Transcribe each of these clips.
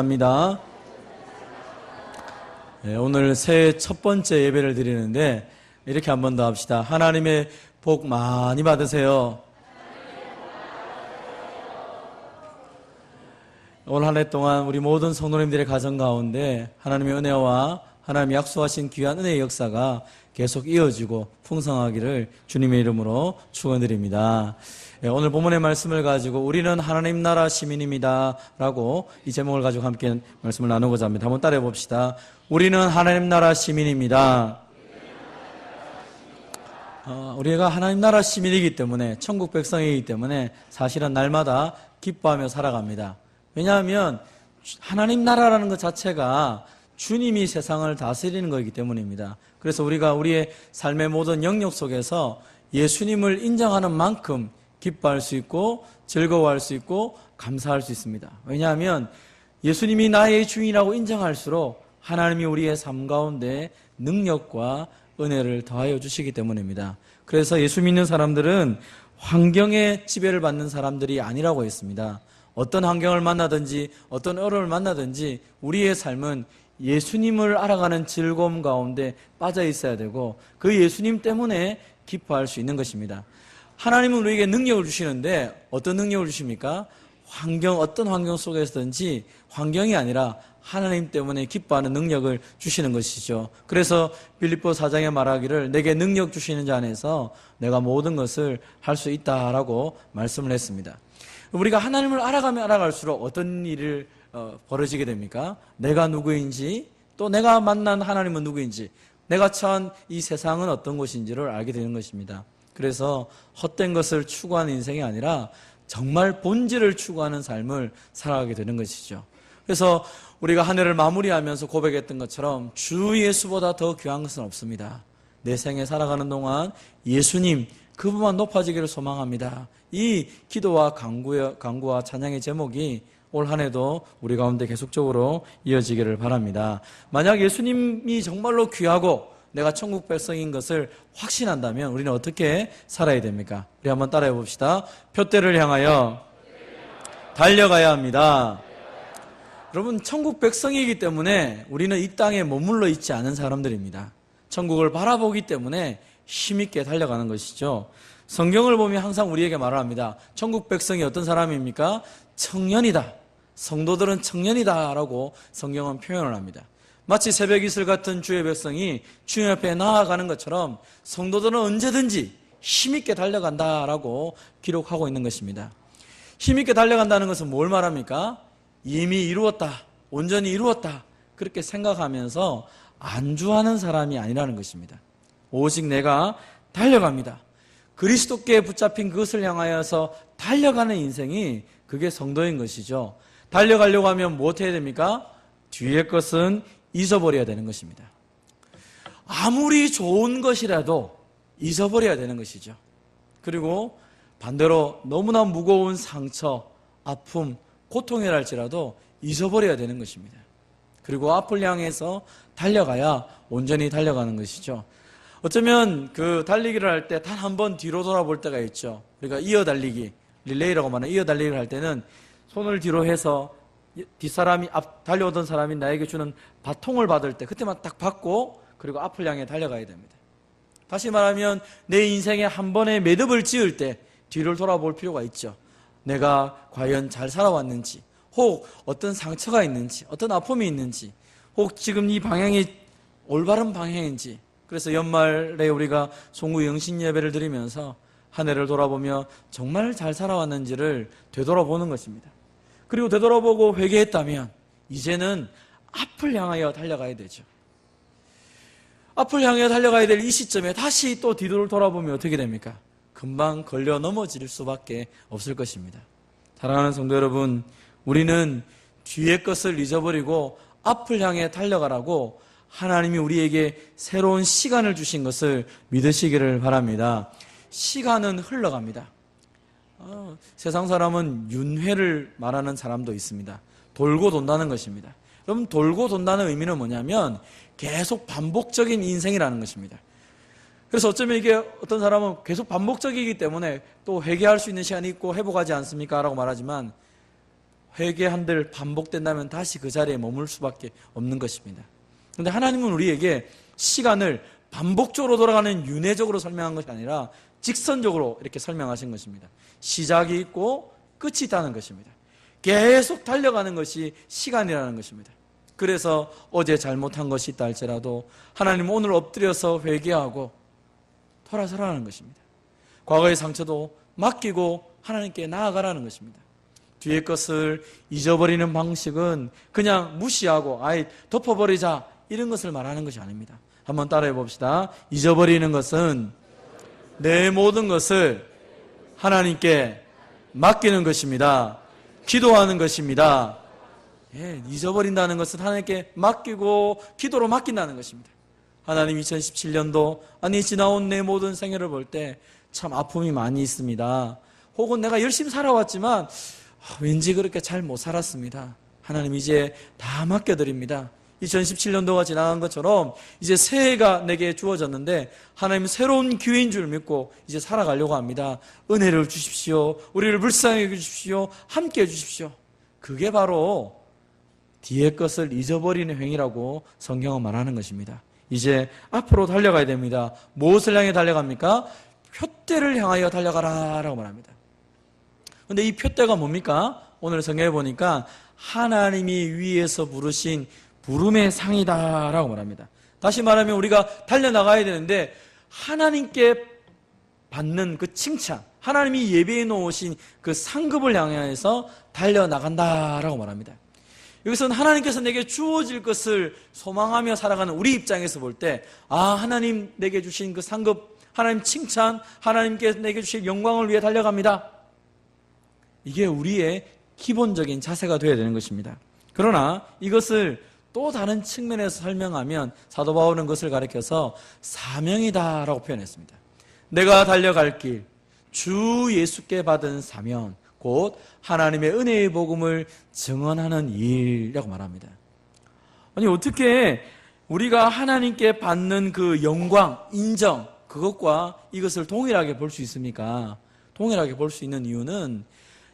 합니다. 오늘 새해 첫 번째 예배를 드리는데 이렇게 한 번 더 합시다. 하나님의 복 많이 받으세요. 올 한 해 동안 우리 모든 성도님들의 가정 가운데 하나님의 은혜와 하나님이 약속하신 귀한 은혜의 역사가 계속 이어지고 풍성하기를 주님의 이름으로 축원드립니다. 오늘 본문의 말씀을 가지고 우리는 하나님 나라 시민입니다 라고 이 제목을 가지고 함께 말씀을 나누고자 합니다. 한번 따라해 봅시다. 우리는 하나님 나라 시민입니다. 우리가 하나님 나라 시민이기 때문에, 천국 백성이기 때문에 사실은 날마다 기뻐하며 살아갑니다. 왜냐하면 하나님 나라라는 것 자체가 주님이 세상을 다스리는 것이기 때문입니다. 그래서 우리가 우리의 삶의 모든 영역 속에서 예수님을 인정하는 만큼 기뻐할 수 있고 즐거워할 수 있고 감사할 수 있습니다. 왜냐하면 예수님이 나의 주인이라고 인정할수록 하나님이 우리의 삶 가운데 능력과 은혜를 더하여 주시기 때문입니다. 그래서 예수 믿는 사람들은 환경의 지배를 받는 사람들이 아니라고 했습니다. 어떤 환경을 만나든지 어떤 어려움을 만나든지 우리의 삶은 예수님을 알아가는 즐거움 가운데 빠져 있어야 되고 그 예수님 때문에 기뻐할 수 있는 것입니다. 하나님은 우리에게 능력을 주시는데 어떤 능력을 주십니까? 어떤 환경 속에서든지 환경이 아니라 하나님 때문에 기뻐하는 능력을 주시는 것이죠. 그래서 빌립보 4장에 말하기를 내게 능력 주시는 자 안에서 내가 모든 것을 할 수 있다라고 말씀을 했습니다. 우리가 하나님을 알아가면 알아갈수록 어떤 일을 벌어지게 됩니까? 내가 누구인지, 또 내가 만난 하나님은 누구인지, 내가 처한 이 세상은 어떤 곳인지를 알게 되는 것입니다. 그래서 헛된 것을 추구하는 인생이 아니라 정말 본질을 추구하는 삶을 살아가게 되는 것이죠. 그래서 우리가 한 해를 마무리하면서 고백했던 것처럼 주 예수보다 더 귀한 것은 없습니다. 내 생에 살아가는 동안 예수님 그분만 높아지기를 소망합니다. 이 기도와 간구와 찬양의 제목이 올 한 해도 우리 가운데 계속적으로 이어지기를 바랍니다. 만약 예수님이 정말로 귀하고 내가 천국 백성인 것을 확신한다면 우리는 어떻게 살아야 됩니까? 우리 한번 따라해 봅시다. 표대를 향하여 달려가야 합니다. 여러분, 천국 백성이기 때문에 우리는 이 땅에 머물러 있지 않은 사람들입니다. 천국을 바라보기 때문에 힘있게 달려가는 것이죠. 성경을 보면 항상 우리에게 말을 합니다. 천국 백성이 어떤 사람입니까? 청년이다. 성도들은 청년이다 라고 성경은 표현을 합니다. 마치 새벽 이슬 같은 주의 백성이 주님 앞에 나아가는 것처럼 성도들은 언제든지 힘있게 달려간다라고 기록하고 있는 것입니다. 힘있게 달려간다는 것은 뭘 말합니까? 이미 이루었다, 온전히 이루었다 그렇게 생각하면서 안주하는 사람이 아니라는 것입니다. 오직 내가 달려갑니다. 그리스도께 붙잡힌 그것을 향하여서 달려가는 인생이 그게 성도인 것이죠. 달려가려고 하면 무엇 해야 됩니까? 뒤의 것은 잊어버려야 되는 것입니다. 아무리 좋은 것이라도 잊어버려야 되는 것이죠. 그리고 반대로 너무나 무거운 상처, 아픔, 고통이라 할지라도 잊어버려야 되는 것입니다. 그리고 앞을 향해서 달려가야 온전히 달려가는 것이죠. 어쩌면 그 달리기를 할 때 단 한 번 뒤로 돌아볼 때가 있죠. 우리가 이어달리기, 릴레이라고 말하는 이어달리기를 할 때는 손을 뒤로 해서 뒷사람이 달려오던 사람이 나에게 주는 바통을 받을 때 그때만 딱 받고 그리고 앞을 향해 달려가야 됩니다. 다시 말하면 내 인생에 한 번의 매듭을 지을 때 뒤를 돌아볼 필요가 있죠. 내가 과연 잘 살아왔는지, 혹 어떤 상처가 있는지, 어떤 아픔이 있는지, 혹 지금 이 방향이 올바른 방향인지. 그래서 연말에 우리가 송구 영신 예배를 드리면서 한 해를 돌아보며 정말 잘 살아왔는지를 되돌아보는 것입니다. 그리고 되돌아보고 회개했다면 이제는 앞을 향하여 달려가야 되죠. 앞을 향하여 달려가야 될 이 시점에 다시 또 뒤를 돌아보면 어떻게 됩니까? 금방 걸려 넘어질 수밖에 없을 것입니다. 사랑하는 성도 여러분, 우리는 뒤의 것을 잊어버리고 앞을 향해 달려가라고 하나님이 우리에게 새로운 시간을 주신 것을 믿으시기를 바랍니다. 시간은 흘러갑니다. 세상 사람은 윤회를 말하는 사람도 있습니다. 돌고 돈다는 것입니다. 그럼 돌고 돈다는 의미는 뭐냐면 계속 반복적인 인생이라는 것입니다. 그래서 어쩌면 이게 어떤 사람은 계속 반복적이기 때문에 또 회개할 수 있는 시간이 있고 회복하지 않습니까? 라고 말하지만 회개한들 반복된다면 다시 그 자리에 머물 수밖에 없는 것입니다. 그런데 하나님은 우리에게 시간을 반복적으로 돌아가는 윤회적으로 설명한 것이 아니라 직선적으로 이렇게 설명하신 것입니다. 시작이 있고 끝이 있다는 것입니다. 계속 달려가는 것이 시간이라는 것입니다. 그래서 어제 잘못한 것이 있다 할지라도 하나님 오늘 엎드려서 회개하고 돌아서라는 것입니다. 과거의 상처도 맡기고 하나님께 나아가라는 것입니다. 뒤의 것을 잊어버리는 방식은 그냥 무시하고 아예 덮어버리자 이런 것을 말하는 것이 아닙니다. 한번 따라해 봅시다. 잊어버리는 것은 내 모든 것을 하나님께 맡기는 것입니다. 기도하는 것입니다. 예, 잊어버린다는 것은 하나님께 맡기고 기도로 맡긴다는 것입니다. 하나님 2017년도 아니 지나온 내 모든 생애를 볼 때 참 아픔이 많이 있습니다. 혹은 내가 열심히 살아왔지만 왠지 그렇게 잘 못 살았습니다. 하나님 이제 다 맡겨드립니다. 2017년도가 지나간 것처럼 이제 새해가 내게 주어졌는데 하나님 새로운 기회인 줄 믿고 이제 살아가려고 합니다. 은혜를 주십시오. 우리를 불쌍히 해주십시오. 함께 해주십시오. 그게 바로 뒤의 것을 잊어버리는 행위라고 성경은 말하는 것입니다. 이제 앞으로 달려가야 됩니다. 무엇을 향해 달려갑니까? 표대를 향하여 달려가라 라고 말합니다. 그런데 이 표대가 뭡니까? 오늘 성경에 보니까 하나님이 위에서 부르신 부름의 상이다 라고 말합니다. 다시 말하면 우리가 달려나가야 되는데 하나님께 받는 그 칭찬, 하나님이 예배해 놓으신 그 상급을 향해서 달려나간다라고 말합니다. 여기서는 하나님께서 내게 주어질 것을 소망하며 살아가는 우리 입장에서 볼 때 하나님 내게 주신 그 상급, 하나님 칭찬, 하나님께서 내게 주신 영광을 위해 달려갑니다. 이게 우리의 기본적인 자세가 되어야 되는 것입니다. 그러나 이것을 또 다른 측면에서 설명하면 사도 바울은 그것을 가리켜서 사명이다라고 표현했습니다. 내가 달려갈 길, 주 예수께 받은 사명, 곧 하나님의 은혜의 복음을 증언하는 일이라고 말합니다. 아니 어떻게 우리가 하나님께 받는 그 영광, 인정, 그것과 이것을 동일하게 볼 수 있습니까? 동일하게 볼 수 있는 이유는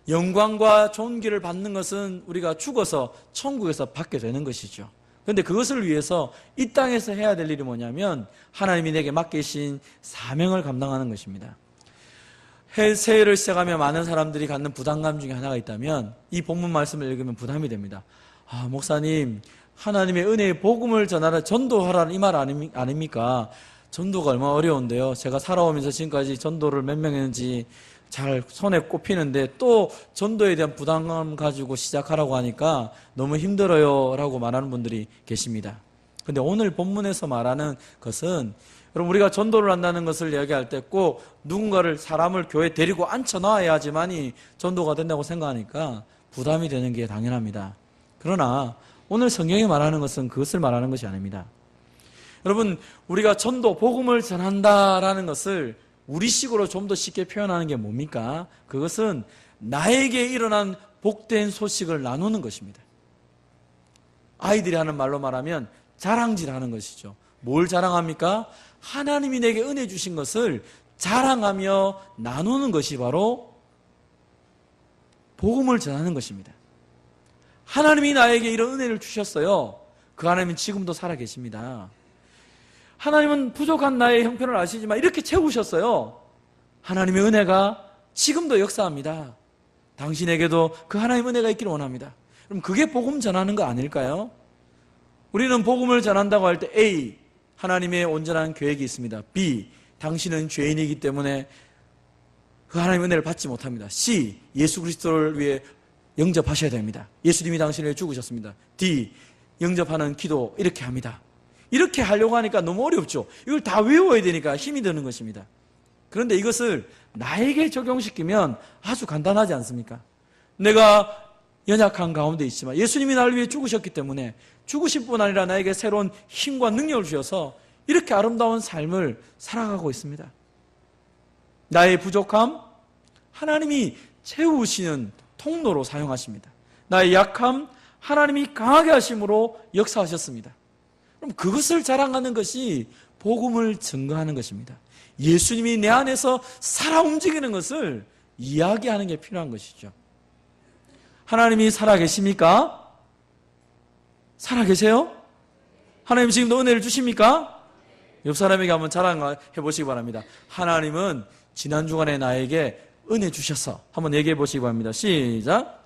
영광과 존귀를 받는 것은 우리가 죽어서 천국에서 받게 되는 것이죠. 그런데 그것을 위해서 이 땅에서 해야 될 일이 뭐냐면 하나님이 내게 맡기신 사명을 감당하는 것입니다. 새해를 시작하며 많은 사람들이 갖는 부담감 중에 하나가 있다면 이 본문 말씀을 읽으면 부담이 됩니다. 목사님, 하나님의 은혜의 복음을 전하라, 전도하라는 이 말 아닙니까? 전도가 얼마나 어려운데요. 제가 살아오면서 지금까지 전도를 몇 명 했는지 잘 손에 꼽히는데 또 전도에 대한 부담감 가지고 시작하라고 하니까 너무 힘들어요 라고 말하는 분들이 계십니다. 그런데 오늘 본문에서 말하는 것은 여러분 우리가 전도를 한다는 것을 이야기할 때 꼭 누군가를 사람을 교회에 데리고 앉혀놔야지만이 전도가 된다고 생각하니까 부담이 되는 게 당연합니다. 그러나 오늘 성경이 말하는 것은 그것을 말하는 것이 아닙니다. 여러분 우리가 전도, 복음을 전한다라는 것을 우리식으로 좀 더 쉽게 표현하는 게 뭡니까? 그것은 나에게 일어난 복된 소식을 나누는 것입니다. 아이들이 하는 말로 말하면 자랑질하는 것이죠. 뭘 자랑합니까? 하나님이 내게 은혜 주신 것을 자랑하며 나누는 것이 바로 복음을 전하는 것입니다. 하나님이 나에게 이런 은혜를 주셨어요. 그 하나님은 지금도 살아계십니다. 하나님은 부족한 나의 형편을 아시지만 이렇게 채우셨어요. 하나님의 은혜가 지금도 역사합니다. 당신에게도 그 하나님의 은혜가 있기를 원합니다. 그럼 그게 복음 전하는 거 아닐까요? 우리는 복음을 전한다고 할 때 A, 하나님의 온전한 계획이 있습니다. B, 당신은 죄인이기 때문에 그 하나님의 은혜를 받지 못합니다. C, 예수 그리스도를 위해 영접하셔야 됩니다. 예수님이 당신을 위해 죽으셨습니다. D, 영접하는 기도 이렇게 합니다. 이렇게 하려고 하니까 너무 어렵죠. 이걸 다 외워야 되니까 힘이 드는 것입니다. 그런데 이것을 나에게 적용시키면 아주 간단하지 않습니까? 내가 연약한 가운데 있지만 예수님이 나를 위해 죽으셨기 때문에 죽으실 뿐 아니라 나에게 새로운 힘과 능력을 주셔서 이렇게 아름다운 삶을 살아가고 있습니다. 나의 부족함, 하나님이 채우시는 통로로 사용하십니다. 나의 약함, 하나님이 강하게 하심으로 역사하셨습니다. 그럼 그것을 자랑하는 것이 복음을 증거하는 것입니다. 예수님이 내 안에서 살아 움직이는 것을 이야기하는 게 필요한 것이죠. 하나님이 살아계십니까? 살아계세요? 하나님 지금도 은혜를 주십니까? 옆 사람에게 한번 자랑해 보시기 바랍니다. 하나님은 지난 주간에 나에게 은혜 주셨어. 한번 얘기해 보시기 바랍니다. 시작.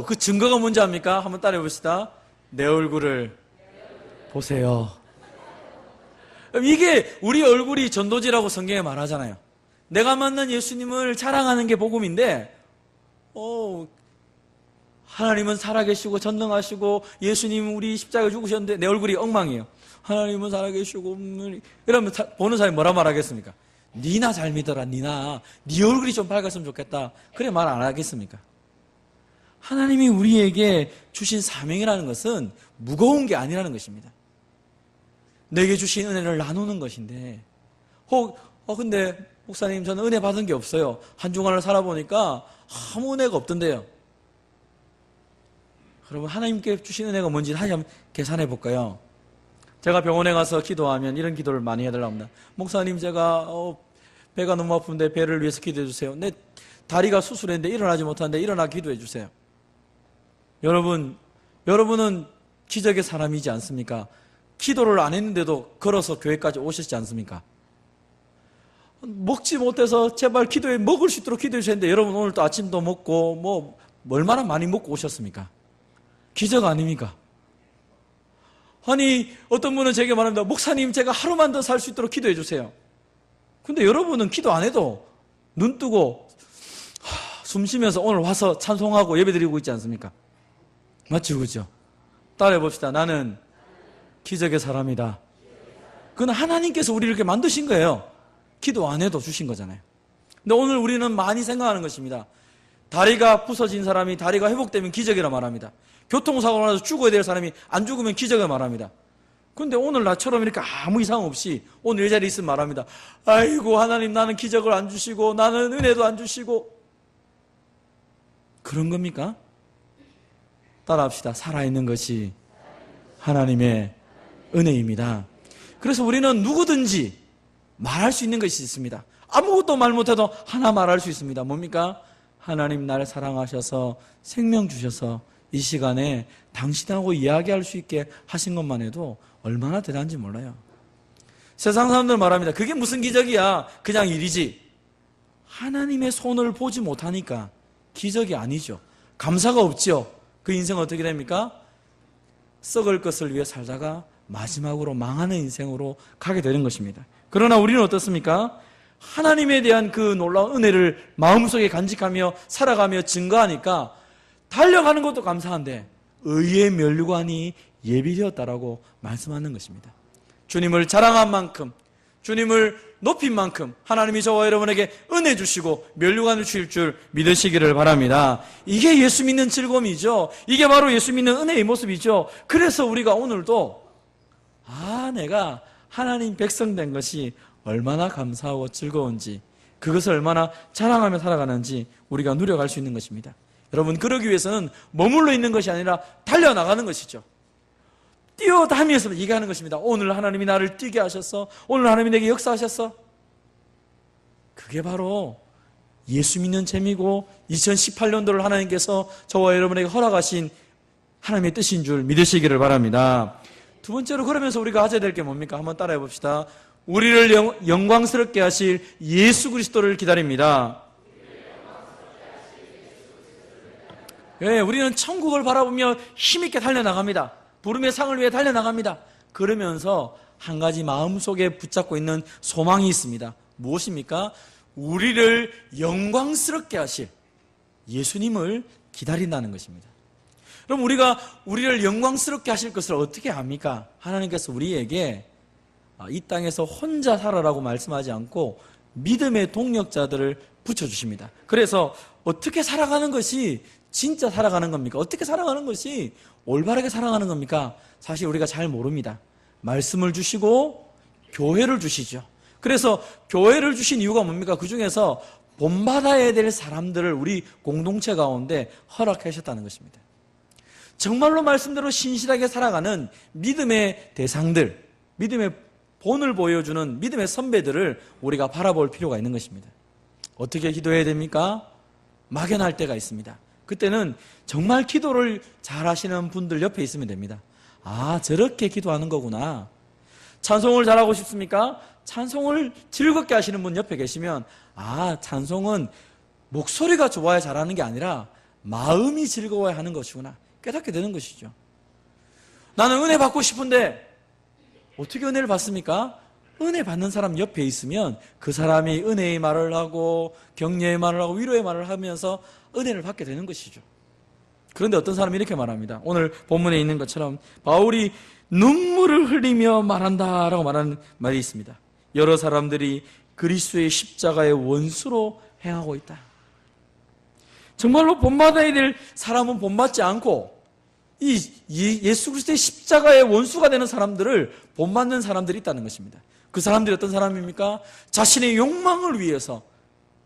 그 증거가 뭔지 압니까? 한번 따라해 봅시다. 내 얼굴을 보세요. 이게 우리 얼굴이 전도지라고 성경에 말하잖아요. 내가 만난 예수님을 자랑하는 게 복음인데, 하나님은 살아계시고 전능하시고 예수님 우리 십자가에 죽으셨는데 내 얼굴이 엉망이에요. 하나님은 살아계시고 이러면 보는 사람이 뭐라 말하겠습니까? 니나 잘 믿어라. 니나 네 얼굴이 좀 밝았으면 좋겠다. 그래 말 안 하겠습니까? 하나님이 우리에게 주신 사명이라는 것은 무거운 게 아니라는 것입니다. 내게 주신 은혜를 나누는 것인데, 근데 목사님 저는 은혜 받은 게 없어요. 한 주간을 살아보니까 아무 은혜가 없던데요. 여러분, 하나님께 주신 은혜가 뭔지 다시 한번 계산해 볼까요? 제가 병원에 가서 기도하면 이런 기도를 많이 해달라고 합니다. 목사님, 제가 배가 너무 아픈데 배를 위해서 기도해 주세요. 내 다리가 수술했는데 일어나지 못하는데 일어나 기도해 주세요. 여러분은 기적의 사람이지 않습니까? 기도를 안 했는데도 걸어서 교회까지 오셨지 않습니까? 먹지 못해서 제발 먹을 수 있도록 기도해 주셨는데 여러분 오늘 또 아침도 먹고 얼마나 많이 먹고 오셨습니까? 기적 아닙니까? 아니, 어떤 분은 제게 말합니다. 목사님, 제가 하루만 더 살 수 있도록 기도해 주세요. 근데 여러분은 기도 안 해도 눈 뜨고 숨 쉬면서 오늘 와서 찬송하고 예배드리고 있지 않습니까? 맞죠, 그죠? 따라해 봅시다. 나는 기적의 사람이다. 그건 하나님께서 우리를 이렇게 만드신 거예요. 기도 안 해도 주신 거잖아요. 근데 오늘 우리는 많이 생각하는 것입니다. 다리가 부서진 사람이 다리가 회복되면 기적이라 말합니다. 교통사고가 나서 죽어야 될 사람이 안 죽으면 기적을 말합니다. 근데 오늘 나처럼 이렇게 아무 이상 없이 오늘 이 자리에 있으면 말합니다. 아이고 하나님, 나는 기적을 안 주시고 나는 은혜도 안 주시고. 그런 겁니까? 따라합시다. 살아있는 것이 하나님의 은혜입니다. 그래서 우리는 누구든지 말할 수 있는 것이 있습니다. 아무것도 말 못해도 하나 말할 수 있습니다. 뭡니까? 하나님 나를 사랑하셔서 생명 주셔서 이 시간에 당신하고 이야기할 수 있게 하신 것만 해도 얼마나 대단한지 몰라요. 세상 사람들 말합니다. 그게 무슨 기적이야? 그냥 일이지. 하나님의 손을 보지 못하니까 기적이 아니죠. 감사가 없죠. 그 인생은 어떻게 됩니까? 썩을 것을 위해 살다가 마지막으로 망하는 인생으로 가게 되는 것입니다. 그러나 우리는 어떻습니까? 하나님에 대한 그 놀라운 은혜를 마음속에 간직하며 살아가며 증거하니까 달려가는 것도 감사한데 의의 면류관이 예비되었다라고 말씀하는 것입니다. 주님을 자랑한 만큼, 주님을 높인 만큼 하나님이 저와 여러분에게 은혜 주시고 면류관을 주실 줄 믿으시기를 바랍니다. 이게 예수 믿는 즐거움이죠. 이게 바로 예수 믿는 은혜의 모습이죠. 그래서 우리가 오늘도 내가 하나님 백성 된 것이 얼마나 감사하고 즐거운지, 그것을 얼마나 자랑하며 살아가는지 우리가 누려갈 수 있는 것입니다. 여러분, 그러기 위해서는 머물러 있는 것이 아니라 달려나가는 것이죠. 뛰어다니면서 얘기하는 것입니다. 오늘 하나님이 나를 뛰게 하셨어. 오늘 하나님이 내게 역사하셨어. 그게 바로 예수 믿는 재미고 2018년도를 하나님께서 저와 여러분에게 허락하신 하나님의 뜻인 줄 믿으시기를 바랍니다. 두 번째로, 그러면서 우리가 하셔야 될 게 뭡니까? 한번 따라해 봅시다. 우리를 영광스럽게 하실 예수 그리스도를 기다립니다. 예, 우리는 천국을 바라보며 힘있게 달려나갑니다. 부름의 상을 위해 달려나갑니다. 그러면서 한 가지 마음속에 붙잡고 있는 소망이 있습니다. 무엇입니까? 우리를 영광스럽게 하실 예수님을 기다린다는 것입니다. 그럼 우리를 영광스럽게 하실 것을 어떻게 합니까? 하나님께서 우리에게 이 땅에서 혼자 살아라고 말씀하지 않고 믿음의 동력자들을 붙여주십니다. 그래서 어떻게 살아가는 것이 진짜 살아가는 겁니까? 어떻게 살아가는 것이 올바르게 살아가는 겁니까? 사실 우리가 잘 모릅니다. 말씀을 주시고 교회를 주시죠. 그래서 교회를 주신 이유가 뭡니까? 그 중에서 본받아야 될 사람들을 우리 공동체 가운데 허락하셨다는 것입니다. 정말로 말씀대로 신실하게 살아가는 믿음의 대상들, 믿음의 본을 보여주는 믿음의 선배들을 우리가 바라볼 필요가 있는 것입니다. 어떻게 기도해야 됩니까? 막연할 때가 있습니다. 그때는 정말 기도를 잘 하시는 분들 옆에 있으면 됩니다. 아, 저렇게 기도하는 거구나. 찬송을 잘하고 싶습니까? 찬송을 즐겁게 하시는 분 옆에 계시면 아, 찬송은 목소리가 좋아야 잘하는 게 아니라 마음이 즐거워야 하는 것이구나 깨닫게 되는 것이죠. 나는 은혜 받고 싶은데 어떻게 은혜를 받습니까? 은혜 받는 사람 옆에 있으면 그 사람이 은혜의 말을 하고 격려의 말을 하고 위로의 말을 하면서 은혜를 받게 되는 것이죠. 그런데 어떤 사람이 이렇게 말합니다. 오늘 본문에 있는 것처럼 바울이 눈물을 흘리며 말한다라고 말하는 말이 있습니다. 여러 사람들이 그리스도의 십자가의 원수로 행하고 있다. 정말로 본받아야 될 사람은 본받지 않고 이 예수 그리스도의 십자가의 원수가 되는 사람들을 본받는 사람들이 있다는 것입니다. 그 사람들이 어떤 사람입니까? 자신의 욕망을 위해서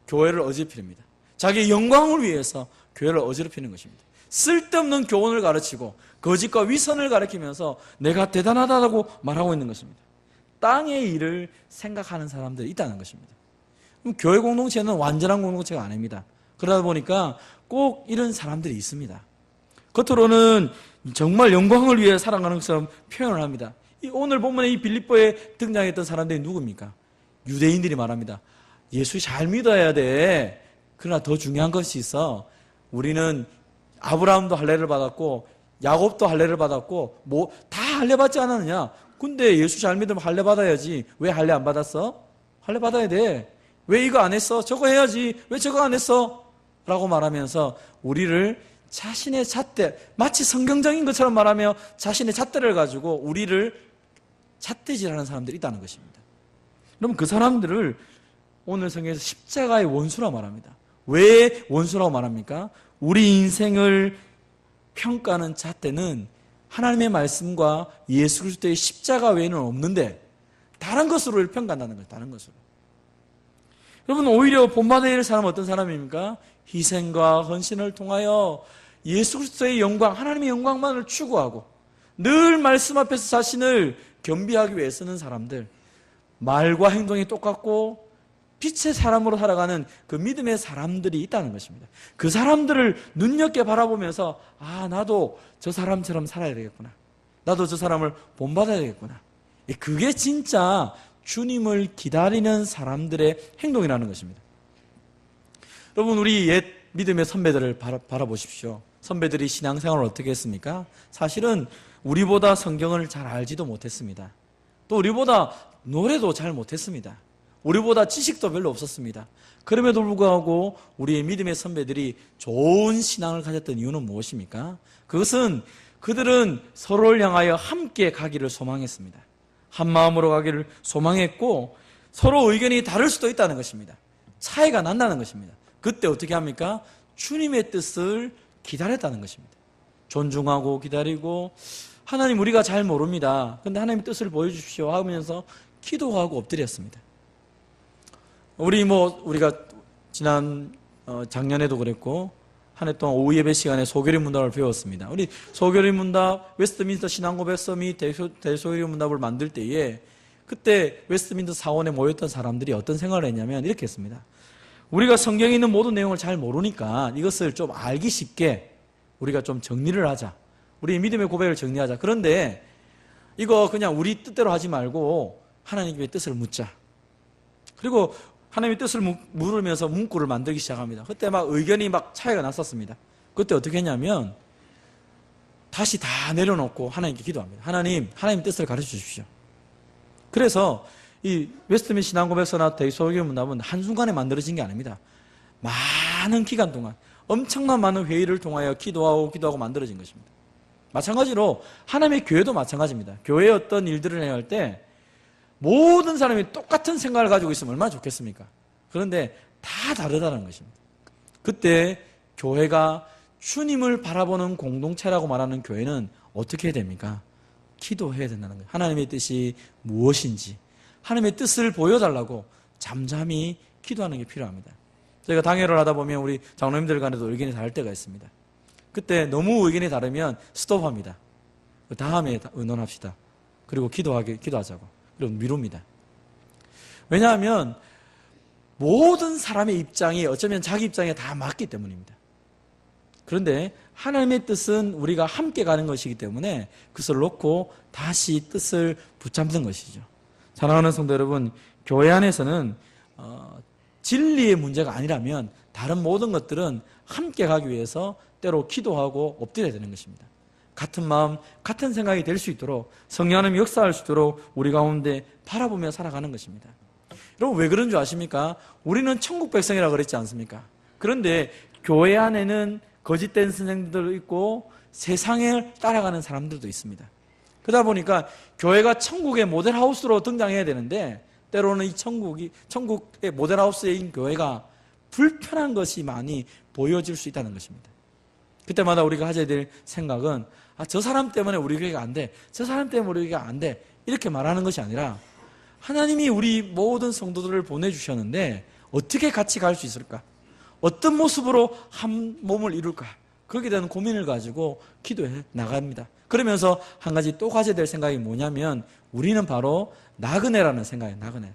교회를 어지럽힙니다. 자기의 영광을 위해서 교회를 어지럽히는 것입니다. 쓸데없는 교훈을 가르치고 거짓과 위선을 가르치면서 내가 대단하다고 말하고 있는 것입니다. 땅의 일을 생각하는 사람들이 있다는 것입니다. 그럼 교회 공동체는 완전한 공동체가 아닙니다. 그러다 보니까 꼭 이런 사람들이 있습니다. 겉으로는 정말 영광을 위해 살아가는 것처럼 표현을 합니다. 오늘 본문에 이 빌립보에 등장했던 사람들이 누굽니까? 유대인들이 말합니다. 예수 잘 믿어야 돼. 그러나 더 중요한 것이 있어. 우리는 아브라함도 할례를 받았고 야곱도 할례를 받았고 뭐 다 할례 받지 않았느냐? 근데 예수 잘 믿으면 할례 받아야지. 왜 할례 안 받았어? 할례 받아야 돼. 왜 이거 안 했어? 저거 해야지. 왜 저거 안 했어? 라고 말하면서 우리를 자신의 잣대, 마치 성경적인 것처럼 말하며 자신의 잣대를 가지고 우리를 잣대질하는 사람들이 있다는 것입니다. 그럼 그 사람들을 오늘 성경에서 십자가의 원수라고 말합니다. 왜 원수라고 말합니까? 우리 인생을 평가하는 잣대는 하나님의 말씀과 예수 그리스도의 십자가 외에는 없는데 다른 것으로 평가한다는 거예요. 다른 것으로. 여러분, 오히려 본받아야 될 사람은 어떤 사람입니까? 희생과 헌신을 통하여 예수 그리스도의 영광, 하나님의 영광만을 추구하고 늘 말씀 앞에서 자신을 겸비하기 위해 쓰는 사람들, 말과 행동이 똑같고 빛의 사람으로 살아가는 그 믿음의 사람들이 있다는 것입니다. 그 사람들을 눈여겨 바라보면서 아, 나도 저 사람처럼 살아야 되겠구나. 나도 저 사람을 본받아야 되겠구나. 그게 진짜 주님을 기다리는 사람들의 행동이라는 것입니다. 여러분, 우리 옛 믿음의 선배들을 바라보십시오. 선배들이 신앙생활을 어떻게 했습니까? 사실은 우리보다 성경을 잘 알지도 못했습니다. 또 우리보다 노래도 잘 못했습니다. 우리보다 지식도 별로 없었습니다. 그럼에도 불구하고 우리의 믿음의 선배들이 좋은 신앙을 가졌던 이유는 무엇입니까? 그것은 그들은 서로를 향하여 함께 가기를 소망했습니다. 한 마음으로 가기를 소망했고 서로 의견이 다를 수도 있다는 것입니다. 차이가 난다는 것입니다. 그때 어떻게 합니까? 주님의 뜻을 기다렸다는 것입니다. 존중하고 기다리고 하나님 우리가 잘 모릅니다. 그런데 하나님의 뜻을 보여주십시오 하면서 기도하고 엎드렸습니다. 우리가 지난 작년에도 그랬고 한 해 동안 오후 예배 시간에 소결의 문답을 배웠습니다. 우리 소결의 문답, 웨스트민스터 신앙고백 서밋, 대소결의 문답을 만들 때에 그때 웨스트민스터 사원에 모였던 사람들이 어떤 생각을 했냐면 이렇게 했습니다. 우리가 성경에 있는 모든 내용을 잘 모르니까 이것을 좀 알기 쉽게 우리가 좀 정리를 하자. 우리 믿음의 고백을 정리하자. 그런데 이거 그냥 우리 뜻대로 하지 말고 하나님의 뜻을 묻자. 그리고 하나님의 뜻을 물으면서 문구를 만들기 시작합니다. 그때 막 의견이 막 차이가 났었습니다. 그때 어떻게 했냐면 다시 다 내려놓고 하나님께 기도합니다. 하나님의 뜻을 가르쳐 주십시오. 그래서 이 웨스트민 신앙고백서나 대소결의 문답은 한순간에 만들어진 게 아닙니다. 많은 기간 동안 엄청난 많은 회의를 통하여 기도하고 만들어진 것입니다. 마찬가지로 하나님의 교회도 마찬가지입니다. 교회의 어떤 일들을 행할 때 모든 사람이 똑같은 생각을 가지고 있으면 얼마나 좋겠습니까? 그런데 다 다르다는 것입니다. 그때 교회가 주님을 바라보는 공동체라고 말하는 교회는 어떻게 해야 됩니까? 기도해야 된다는 거예요. 하나님의 뜻이 무엇인지 하나님의 뜻을 보여달라고 잠잠히 기도하는 게 필요합니다. 저희가 당회를 하다 보면 우리 장로님들 간에도 의견이 다를 때가 있습니다. 그때 너무 의견이 다르면 스톱합니다. 그 다음에 의논합시다. 그리고 기도하자고. 그럼 미룹니다. 왜냐하면 모든 사람의 입장이 어쩌면 자기 입장에 다 맞기 때문입니다. 그런데 하나님의 뜻은 우리가 함께 가는 것이기 때문에 그것을 놓고 다시 뜻을 붙잡는 것이죠. 사랑하는 성도 여러분, 교회 안에서는 진리의 문제가 아니라면 다른 모든 것들은 함께 가기 위해서 때로 기도하고 엎드려야 되는 것입니다. 같은 마음, 같은 생각이 될 수 있도록 성령 하나님이 역사할 수 있도록 우리 가운데 바라보며 살아가는 것입니다. 여러분, 왜 그런 줄 아십니까? 우리는 천국 백성이라고 그랬지 않습니까? 그런데 교회 안에는 거짓된 선생들도 있고 세상을 따라가는 사람들도 있습니다. 그러다 보니까 교회가 천국의 모델하우스로 등장해야 되는데 때로는 이 천국의 모델하우스인 교회가 불편한 것이 많이 보여질 수 있다는 것입니다. 그때마다 우리가 하셔야 될 생각은 저 사람 때문에 우리 교회가 안 돼, 저 사람 때문에 우리 교회가 안 돼, 이렇게 말하는 것이 아니라 하나님이 우리 모든 성도들을 보내주셨는데 어떻게 같이 갈 수 있을까? 어떤 모습으로 한 몸을 이룰까? 그렇게 되는 고민을 가지고 기도해 나갑니다. 그러면서 한 가지 또 가져야 될 생각이 뭐냐면 우리는 바로 나그네라는 생각이에요. 나그네.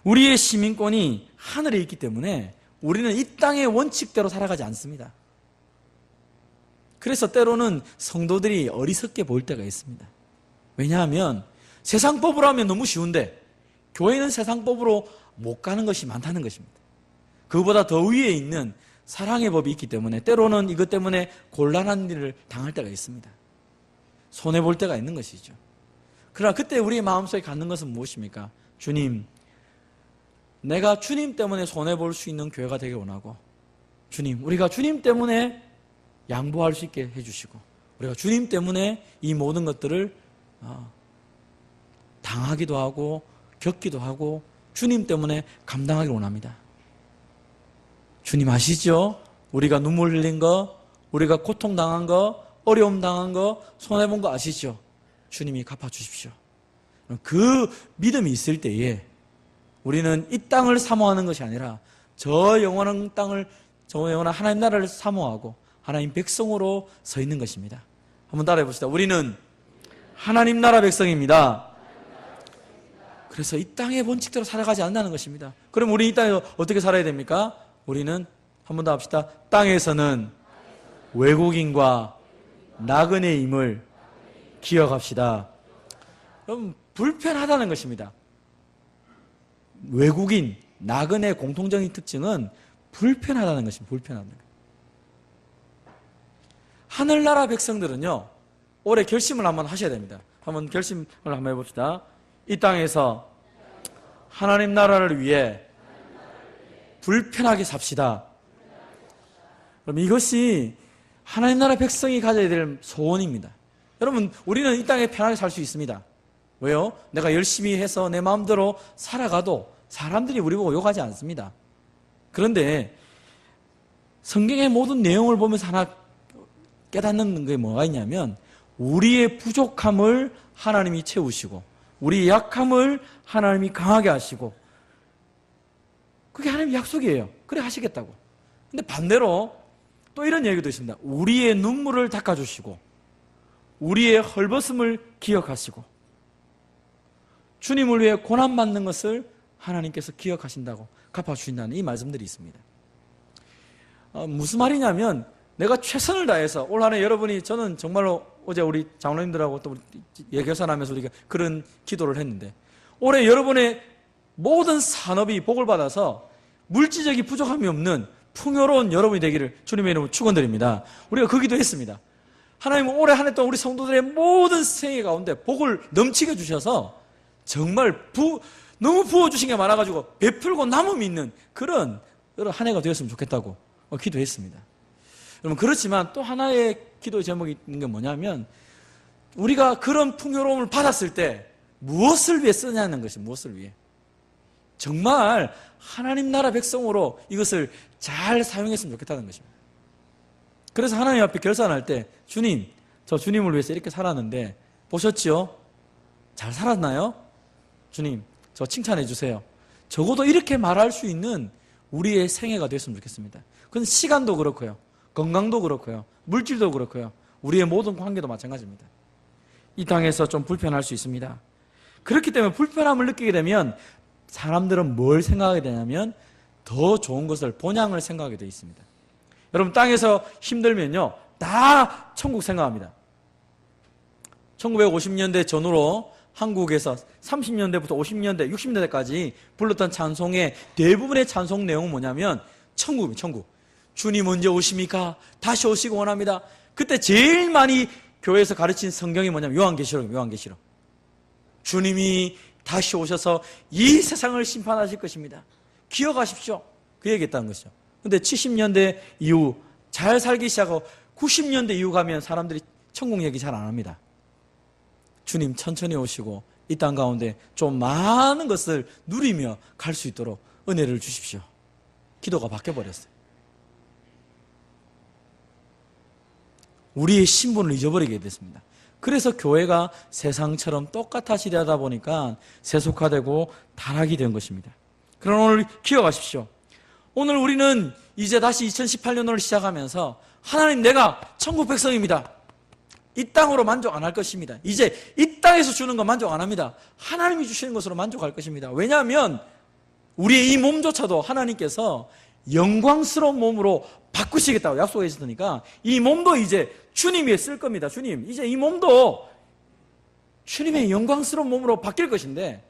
우리의 시민권이 하늘에 있기 때문에 우리는 이 땅의 원칙대로 살아가지 않습니다. 그래서 때로는 성도들이 어리석게 보일 때가 있습니다. 왜냐하면 세상법으로 하면 너무 쉬운데 교회는 세상법으로 못 가는 것이 많다는 것입니다. 그보다 더 위에 있는 사랑의 법이 있기 때문에 때로는 이것 때문에 곤란한 일을 당할 때가 있습니다. 손해볼 때가 있는 것이죠. 그러나 그때 우리의 마음속에 갖는 것은 무엇입니까? 주님, 내가 주님 때문에 손해볼 수 있는 교회가 되길 원하고, 주님, 우리가 주님 때문에 양보할 수 있게 해주시고, 우리가 주님 때문에 이 모든 것들을 당하기도 하고 겪기도 하고 주님 때문에 감당하길 원합니다. 주님 아시죠? 우리가 눈물 흘린 거, 우리가 고통당한 거, 어려움 당한 거, 손해본 거 아시죠? 주님이 갚아주십시오. 그 믿음이 있을 때에 우리는 이 땅을 사모하는 것이 아니라 저 영원한 땅을, 저 영원한 하나님 나라를 사모하고 하나님 백성으로 서 있는 것입니다. 한번 따라해 봅시다. 우리는 하나님 나라 백성입니다. 그래서 이 땅의 원칙대로 살아가지 않는다는 것입니다. 그럼 우리 이 땅에서 어떻게 살아야 됩니까? 우리는 한 번 더 합시다. 땅에서는 외국인과 나그네임을 기억합시다. 그럼 불편하다는 것입니다. 외국인, 나그네 공통적인 특징은 불편하다는 것입니다. 불편하다는 것. 하늘나라 백성들은요, 올해 결심을 한번 하셔야 됩니다. 한번 결심을 한번 해봅시다. 이 땅에서 하나님 나라를 위해 불편하게 삽시다. 그럼 이것이 하나님 나라 백성이 가져야 될 소원입니다. 여러분, 우리는 이 땅에 편하게 살 수 있습니다. 왜요? 내가 열심히 해서 내 마음대로 살아가도 사람들이 우리 보고 욕하지 않습니다. 그런데 성경의 모든 내용을 보면서 하나 깨닫는 게 뭐가 있냐면 우리의 부족함을 하나님이 채우시고 우리의 약함을 하나님이 강하게 하시고 그게 하나님의 약속이에요. 그래 하시겠다고. 근데 반대로 또 이런 얘기도 있습니다. 우리의 눈물을 닦아주시고 우리의 헐벗음을 기억하시고 주님을 위해 고난받는 것을 하나님께서 기억하신다고 갚아주신다는 이 말씀들이 있습니다. 무슨 말이냐면 내가 최선을 다해서 올 한해 여러분이 저는 정말로 어제 우리 장로님들하고 또 예결산하면서 우리가 그런 기도를 했는데 올해 여러분의 모든 산업이 복을 받아서 물질적인 부족함이 없는 풍요로운 여러분이 되기를 주님의 이름으로 축원드립니다. 우리가 그 기도했습니다. 하나님은 올해 한 해 동안 우리 성도들의 모든 생애 가운데 복을 넘치게 주셔서 정말 너무 부어주신 게 많아가지고 베풀고 남음이 있는 그런 한 해가 되었으면 좋겠다고 기도했습니다. 여러분, 그렇지만 또 하나의 기도 제목이 있는 게 뭐냐면 우리가 그런 풍요로움을 받았을 때 무엇을 위해 쓰냐는 것이 무엇을 위해 정말 하나님 나라 백성으로 이것을 잘 사용했으면 좋겠다는 것입니다. 그래서 하나님 앞에 결산할 때 주님, 저 주님을 위해서 이렇게 살았는데 보셨지요? 잘 살았나요? 주님, 저 칭찬해 주세요. 적어도 이렇게 말할 수 있는 우리의 생애가 됐으면 좋겠습니다. 그건 시간도 그렇고요, 건강도 그렇고요, 물질도 그렇고요, 우리의 모든 관계도 마찬가지입니다. 이 땅에서 좀 불편할 수 있습니다. 그렇기 때문에 불편함을 느끼게 되면 사람들은 뭘 생각하게 되냐면 더 좋은 것을, 본향을 생각하게 되어 있습니다. 여러분, 땅에서 힘들면요 다 천국 생각합니다. 1950년대 전후로 한국에서 30년대부터 50년대, 60년대까지 불렀던 찬송의 대부분의 찬송 내용은 뭐냐면 천국입니다. 천국. 주님 언제 오십니까? 다시 오시고 원합니다. 그때 제일 많이 교회에서 가르친 성경이 뭐냐면 요한계시록입니다. 요한계시록. 주님이 다시 오셔서 이 세상을 심판하실 것입니다. 기억하십시오. 그 얘기했다는 것이죠. 근데 70년대 이후 잘 살기 시작하고 90년대 이후 가면 사람들이 천국 얘기 잘 안 합니다. 주님 천천히 오시고 이 땅 가운데 좀 많은 것을 누리며 갈 수 있도록 은혜를 주십시오. 기도가 바뀌어버렸어요. 우리의 신분을 잊어버리게 됐습니다. 그래서 교회가 세상처럼 똑같아지려다 보니까 세속화되고 타락이 된 것입니다. 그러나 오늘 기억하십시오. 오늘 우리는 이제 다시 2018년을 시작하면서 하나님, 내가 천국 백성입니다. 이 땅으로 만족 안 할 것입니다. 이제 이 땅에서 주는 거 만족 안 합니다. 하나님이 주시는 것으로 만족할 것입니다. 왜냐하면 우리의 이 몸조차도 하나님께서 영광스러운 몸으로 바꾸시겠다고 약속해 주시니까 이 몸도 이제 주님이 쓸 겁니다. 주님, 이제 이 몸도 주님의 영광스러운 몸으로 바뀔 것인데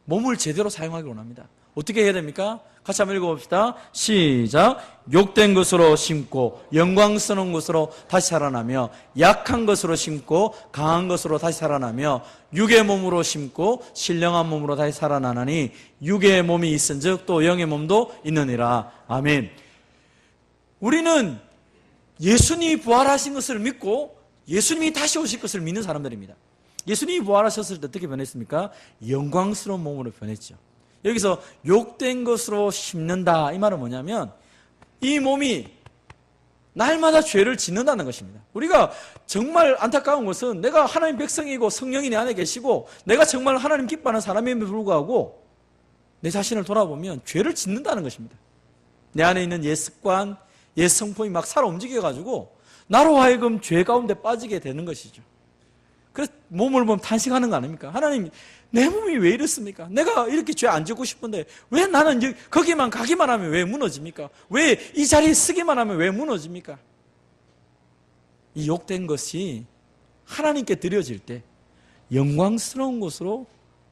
몸을 제대로 사용하기 원합니다. 어떻게 해야 됩니까? 같이 한번 읽어봅시다. 시작. 욕된 것으로 심고 영광스러운 것으로 다시 살아나며, 약한 것으로 심고 강한 것으로 다시 살아나며, 육의 몸으로 심고 신령한 몸으로 다시 살아나나니 육의 몸이 있은즉 또 영의 몸도 있느니라. 아멘. 우리는 예수님이 부활하신 것을 믿고 예수님이 다시 오실 것을 믿는 사람들입니다. 예수님이 부활하셨을 때 어떻게 변했습니까? 영광스러운 몸으로 변했죠. 여기서 욕된 것으로 심는다, 이 말은 뭐냐면 이 몸이 날마다 죄를 짓는다는 것입니다. 우리가 정말 안타까운 것은 내가 하나님 백성이고 성령이 내 안에 계시고 내가 정말 하나님 기뻐하는 사람임에도 불구하고 내 자신을 돌아보면 죄를 짓는다는 것입니다. 내 안에 있는 옛 습관, 옛 성품이 막 살아 움직여가지고 나로 하여금 죄 가운데 빠지게 되는 것이죠. 그래서 몸을 보면 탄식하는 거 아닙니까? 하나님, 내 몸이 왜 이렇습니까? 내가 이렇게 죄 안 짓고 싶은데 왜 나는 거기만 가기만 하면 왜 무너집니까? 왜 이 자리에 서기만 하면 왜 무너집니까? 이 욕된 것이 하나님께 드려질 때 영광스러운 것으로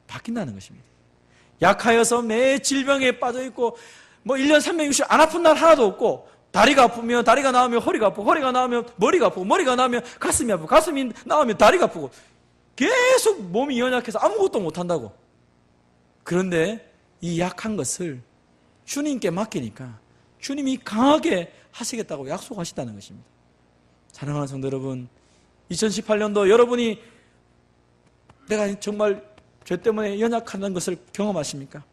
바뀐다는 것입니다. 약하여서 매 질병에 빠져있고 1년 360일 안 아픈 날 하나도 없고, 다리가 아프면 다리가 나오면 허리가 아프고, 허리가 나오면 머리가 아프고, 머리가 나오면 가슴이 아프고, 가슴이 나오면 다리가 아프고, 계속 몸이 연약해서 아무것도 못한다고. 그런데 이 약한 것을 주님께 맡기니까 주님이 강하게 하시겠다고 약속하시다는 것입니다. 사랑하는 성도 여러분, 2018년도 여러분이 내가 정말 죄 때문에 연약하다는 것을 경험하십니까?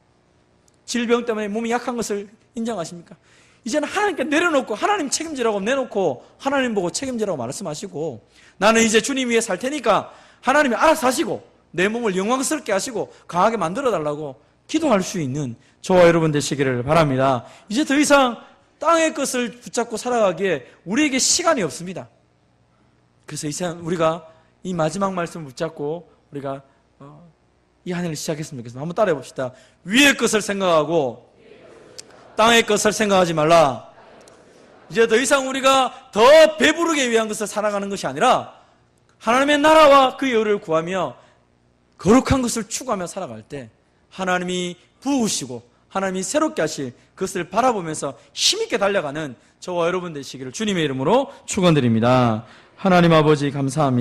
질병 때문에 몸이 약한 것을 인정하십니까? 이제는 하나님께 내려놓고 하나님 책임지라고 내놓고 하나님 보고 책임지라고 말씀하시고, 나는 이제 주님 위해 살 테니까 하나님이 알아서 하시고 내 몸을 영광스럽게 하시고 강하게 만들어달라고 기도할 수 있는 저와 여러분 되시기를 바랍니다. 이제 더 이상 땅의 것을 붙잡고 살아가기에 우리에게 시간이 없습니다. 그래서 이제 우리가 이 마지막 말씀을 붙잡고 우리가 이 한 해를 시작했으면 좋겠습니다. 한번 따라해 봅시다. 위의 것을 생각하고 땅의 것을 생각하지 말라. 이제 더 이상 우리가 더 배부르게 위한 것을 살아가는 것이 아니라 하나님의 나라와 그 의를 구하며 거룩한 것을 추구하며 살아갈 때 하나님이 부으시고 하나님이 새롭게 하실 그것을 바라보면서 힘있게 달려가는 저와 여러분 되시기를 주님의 이름으로 축원드립니다. 하나님 아버지 감사합니다.